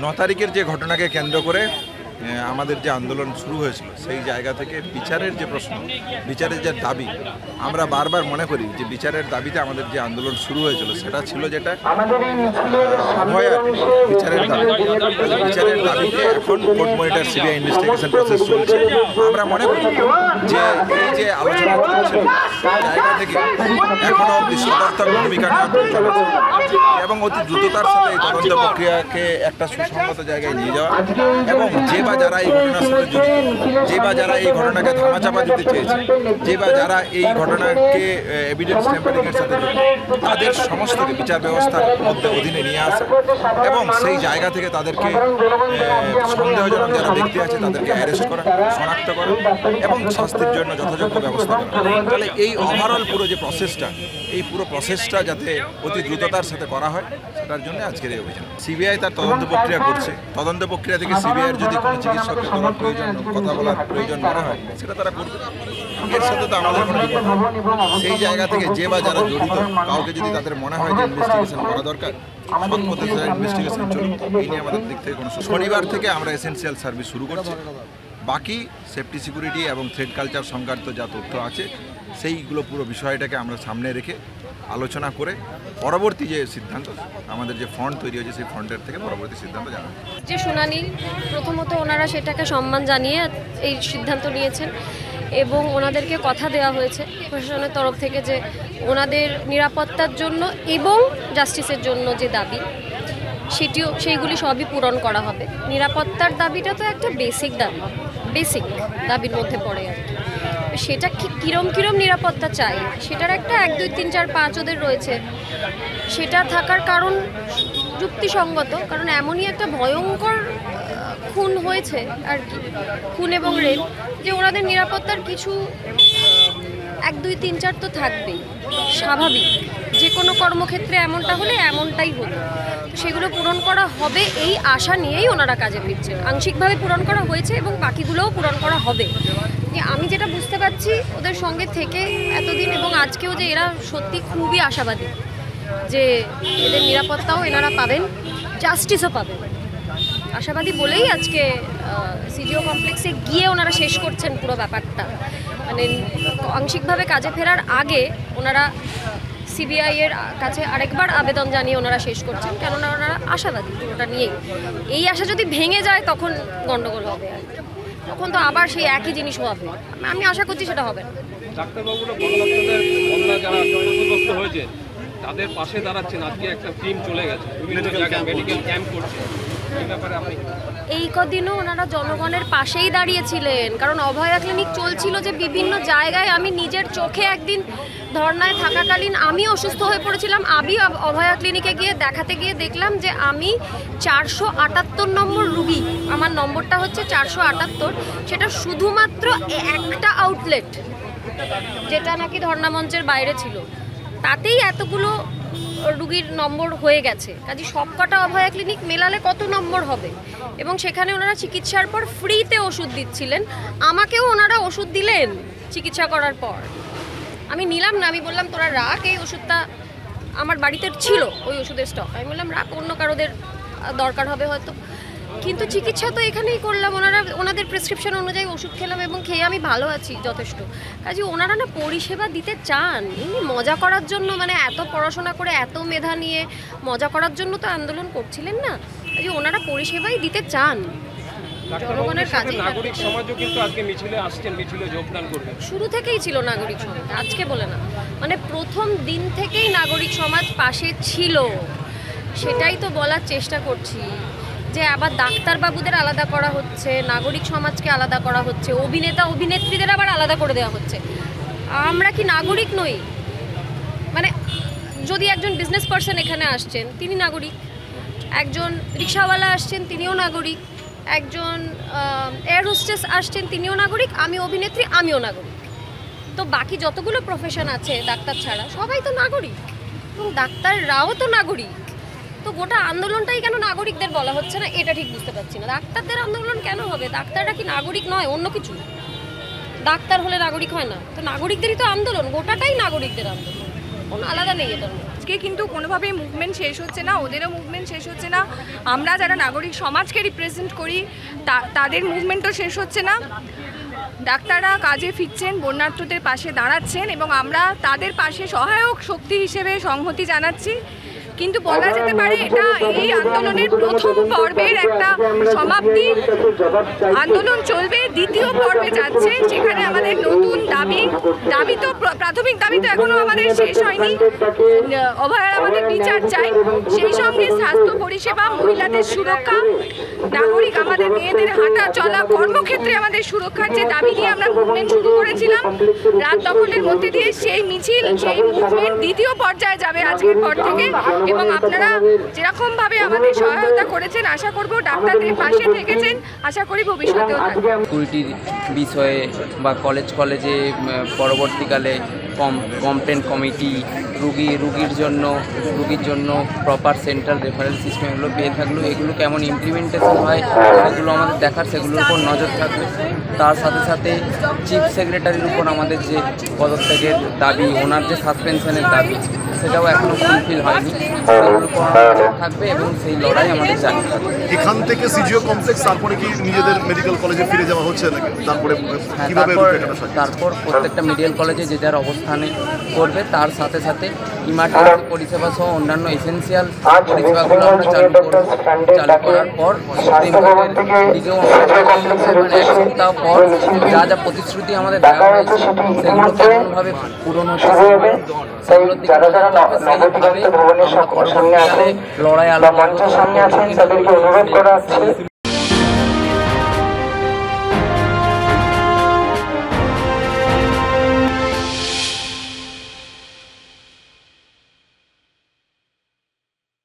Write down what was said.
9 তারিখের যে ঘটনাকে কেন্দ্র করে আমাদের যে আন্দোলন শুরু হয়েছিল সেই জায়গা থেকে বিচারের যে প্রশ্ন, বিচারের যে দাবি, আমরা বারবার মনে করি যে বিচারের দাবিতে আমাদের যে আন্দোলন শুরু হয়েছিল সেটা ছিল যেটা অভয়ার বিচারের দাবি। বিচারের দাবিতে এখন court monitor CBI investigation process চলছে। আমরা মনে করি যে এই যে আলোচনা চলছে জায়গা থেকে এখনও অব্দি সদর্থক ভূমিকা নেওয়া প্রয়োজন আছে এবং অতি দ্রুততার সাথে এই তদন্ত প্রক্রিয়াকে একটা সুসংগত জায়গায় নিয়ে যাওয়া এবং যারা এই ঘটনার সাথে জড়িত, যারা এই ঘটনাকে ধামাচাপা দিতে চেয়েছে, যারা এই ঘটনাকে এভিডেন্স ট্যাম্পারিংয়ের সাথে জড়িত, তাদের সমস্তকে বিচার ব্যবস্থার মধ্যে অধীনে নিয়ে আসা এবং সেই জায়গা থেকে তাদেরকে সন্দেহজনক যারা ব্যক্তি আছে তাদেরকে অ্যারেস্ট করা, শনাক্ত করা এবং শাস্তির জন্য যথাযোগ্য ব্যবস্থা করা। তাহলে এই ওভারঅল পুরো যে প্রসেসটা, এই পুরো প্রসেসটা যাতে অতি দ্রুততার সাথে করা হয় সেটার জন্য আজকের এই অভিযান। সিবিআই তার তদন্ত প্রক্রিয়া করছে। তদন্ত প্রক্রিয়া থেকে সিবিআইয়ের যদি কোনো চিকিৎসকের দেওয়ার প্রয়োজন, কথা বলার প্রয়োজন মনে হয় সেটা তারা করবে। এর সাথে তো আমাদের কোনো সেই জায়গা থেকে যারা জড়িত কাউকে যদি তাদের মনে হয় যে ইনভেস্টিগেশন করা দরকার, ইনভেস্টিগেশন চলুক। এই নিয়ে আমাদের দিক থেকে কোনো শনিবার থেকে আমরা এসেনশিয়াল সার্ভিস শুরু করছি। বাকি সেফটি সিকিউরিটি এবং থ্রেড কালচার সংক্রান্ত যা তথ্য আছে সেইগুলো পুরো বিষয়টাকে আমরা সামনে রেখে আলোচনা করে পরবর্তী যে সিদ্ধান্ত, আমাদের যে ফন্ড তৈরি হয়েছে সেই ফন্ডের থেকে পরবর্তী সিদ্ধান্ত জানাবো। যে শুনানি প্রথমত ওনারা সেটাকে সম্মান জানিয়ে এই সিদ্ধান্ত নিয়েছেন এবং ওনাদেরকে কথা দেওয়া হয়েছে প্রশাসনের তরফ থেকে যে ওনাদের নিরাপত্তার জন্য এবং জাস্টিসের জন্য যে দাবি সেইগুলি সবই পূরণ করা হবে। নিরাপত্তার দাবিটা তো একটা বেসিক দাবির মধ্যে পড়ে আর কি। সেটা কিরম নিরাপত্তা চাই সেটার একটা 1, 2, 3, 4, 5 ওদের রয়েছে। সেটা থাকার কারণ যুক্তিসঙ্গত, কারণ এমনই একটা ভয়ঙ্কর খুন হয়েছে আর কি, খুন এবং রেপ, যে ওনাদের নিরাপত্তার কিছু 1, 2, 3, 4 তো থাকবেই, স্বাভাবিক। যে কোনো কর্মক্ষেত্রে এমনটা হলে এমনটাই হতো। সেগুলো পূরণ করা হবে এই আশা নিয়েই ওনারা কাজে ফিরছেন। আংশিকভাবে পূরণ করা হয়েছে এবং বাকিগুলোও পূরণ করা হবে। আমি যেটা বুঝতে পারছি ওদের সঙ্গে থেকে এতদিন এবং আজকেও, যে এরা সত্যি খুবই আশাবাদী যে এদের নিরাপত্তাও এনারা পাবেন, জাস্টিসও পাবেন। আশাবাদী বলেই আজকে সিডিও কমপ্লেক্সে গিয়ে ওনারা শেষ করছেন পুরো ব্যাপারটা। মানে আংশিকভাবে কাজে ফেরার আগে ওনারা সিবিআইয়ের কাছে আরেকবার আবেদন জানিয়ে ওনারা শেষ করছেন, কেননা ওনারা আশাবাদী পুরোটা নিয়েই। এই আশা যদি ভেঙে যায় তখন গণ্ডগোল হবে আর কি, তখন তো আবার সেই একই জিনিস হবে। আমি আশা করছি সেটা হবে না। ডাক্তারবাবুরা বন্যা যারা ক্ষতিগ্রস্ত হয়েছে তাদের পাশে দাঁড়াচ্ছেন। আজকে একটা টিম চলে গেছে, বিভিন্ন জায়গায় মেডিকেল ক্যাম্প করছে। এই ব্যাপারে আপনি এই কদিনও ওনারা জনগণের পাশেই দাঁড়িয়েছিলেন, কারণ অভয়া ক্লিনিক চলছিল যে বিভিন্ন জায়গায়। আমি নিজের চোখে একদিন ধর্নায় থাকাকালীন আমি অসুস্থ হয়ে পড়েছিলাম। আমি অভয়া ক্লিনিকে গিয়ে দেখাতে গিয়ে দেখলাম যে আমি 478 নম্বর রুগী, আমার নম্বরটা হচ্ছে 478। সেটা শুধুমাত্র একটা আউটলেট, যেটা নাকি ধর্না মঞ্চের বাইরে ছিল, তাতেই এতগুলো রুগীর নম্বর হয়ে গেছে। কাজে সবকটা অভয়া ক্লিনিক মেলালে কত নম্বর হবে? এবং সেখানে ওনারা চিকিৎসার পর ফ্রিতে ওষুধ দিচ্ছিলেন। আমাকেও ওনারা ওষুধ দিলেন চিকিৎসা করার পর। আমি নিলাম না, আমি বললাম তোরা রাখ, এই ওষুধটা আমার বাড়িতে ছিল, ওই ওষুধের স্টক। আমি বললাম রাখ, অন্য কারোদের দরকার হবে হয়তো। কিন্তু চিকিৎসা তো এখানেই করলাম, ওনাদের প্রেসক্রিপশন অনুযায়ী ওষুধ খেলাম এবং খেয়ে আমি ভালো আছি যথেষ্ট। কাজে ওনারা না পরিষেবা দিতে চান, এমনি মজা করার জন্য, মানে এত পড়াশোনা করে এত মেধা নিয়ে মজা করার জন্য তো আন্দোলন করছিলেন না। কাজে ওনারা পরিষেবাই দিতে চান জনগণের কাজে। নাগরিক সমাজও কিন্তু আজকে মিছিলে আসছেন, মিছিলে যোগদান করবেন। শুরু থেকেই ছিল নাগরিক সমাজ, আজকে বলে না, মানে প্রথম দিন থেকেই নাগরিক সমাজ পাশে ছিল। সেটাই তো বলার চেষ্টা করছি, যে আবার ডাক্তারবাবুদের আলাদা করা হচ্ছে, নাগরিক সমাজকে আলাদা করা হচ্ছে, অভিনেতা অভিনেত্রীদের আবার আলাদা করে দেওয়া হচ্ছে। আমরা কি নাগরিক নই? মানে যদি একজন বিজনেস পার্সন এখানে আসছেন তিনি নাগরিক, একজন রিক্সাওয়ালা আসছেন তিনিও নাগরিক, একজন এয়ার হোস্টেস আসছেন তিনিও নাগরিক, আমি অভিনেত্রী আমিও নাগরিক। তো বাকি যতগুলো প্রফেশন আছে ডাক্তার ছাড়া সবাই তো নাগরিক, এবং ডাক্তাররাও তো নাগরিক। তো গোটা আন্দোলনটাই কেন নাগরিকদের বলা হচ্ছে না এটা ঠিক বুঝতে পারছি না। ডাক্তারদের আন্দোলন কেন হবে? ডাক্তাররা কি নাগরিক নয় অন্য কিছু? ডাক্তার হলে নাগরিক হয় না? তো নাগরিকদেরই তো আন্দোলন, গোটাটাই নাগরিকদের আন্দোলন, কোনো আলাদা নেই এটার মধ্যে। আজকে কিন্তু কোনোভাবেই মুভমেন্ট শেষ হচ্ছে না, ওদেরও মুভমেন্ট শেষ হচ্ছে না। আমরা যারা নাগরিক সমাজকে রিপ্রেজেন্ট করি তাদের মুভমেন্টও শেষ হচ্ছে না। ডাক্তাররা কাজে ফিরছেন, বন্যার্থদের পাশে দাঁড়াচ্ছেন এবং আমরা তাদের পাশে সহায়ক শক্তি হিসেবে সংহতি জানাচ্ছি। কিন্তু বলা যেতে পারে এটা এই আন্দোলনের প্রথম পর্বের একটা সমাপ্তি। আন্দোলন চলবে, দ্বিতীয় পর্বে যাচ্ছে, সেখানে আমাদের নতুন দাবি তো প্রাথমিক দাবি তো এখনো আমাদের শেষ হয়নি। অভয়ার আমাদের বিচার চাই, সেই সঙ্গে স্বাস্থ্য পরিষেবা, মহিলাদের সুরক্ষা, নাগরিক আমাদের মেয়েদের হাঁটা চলা, কর্মক্ষেত্রে আমাদের সুরক্ষার যে দাবি নিয়ে আমরা মুভমেন্ট শুরু করেছিলাম রাত দখলের মধ্যে দিয়ে, সেই মিছিল, সেই মুভমেন্ট দ্বিতীয় পর্যায়ে যাবে আজকের পর থেকে। এবং আপনারা যেরকমভাবে আমাদের সহায়তা করেছেন, আশা করব ডাক্তারদের পাশে থেকেছেন, আশা করি ভবিষ্যতেও থাকবেন। সিকিউরিটির বিষয়ে বা কলেজে পরবর্তীকালে কমপ্লেন কমিটি, রুগীর জন্য প্রপার সেন্ট্রাল রেফারেল সিস্টেম এগুলো পেয়ে থাকলো, এগুলো কেমন ইমপ্লিমেন্টেশন হয় সেগুলো আমাদের দেখার, সেগুলোর উপর নজর থাকবে। তার সাথে সাথে চিফ সেক্রেটারির উপর আমাদের যে পদত্যাগের দাবি, ওনার যে সাসপেনশনের দাবি, সেটাও এখনও ফুলফিল হয়নি, সেগুলোর উপর নজর থাকবে এবং সেই লড়াই আমাদের চালিয়ে থাকবে। এখান থেকে সিজিও কমপ্লেক্স তারপরে কি নিজেদের মেডিকেল কলেজে ফিরে যাওয়া হচ্ছে নাকি? তারপরে কিভাবে তারপর প্রত্যেকটা মেডিকেল কলেজে যে যার অবস্থানে করবে, তার সাথে সাথে ইমার্জেন্সি পরিষেবা সহ অন্যান্য এসেন্সিয়াল পরিষেবাগুলো আমরা চালু করব। চালু করার পর সুপ্রিম কোর্টের দিকেও এক সপ্তাহ পর যা প্রতিশ্রুতি আমাদের দেওয়া হয়েছে সেগুলো কেমনভাবে পূরণ হচ্ছে সেগুলোর দিকে সেইভাবে আমরা পরবর্তীকালে লড়াই আলোচনা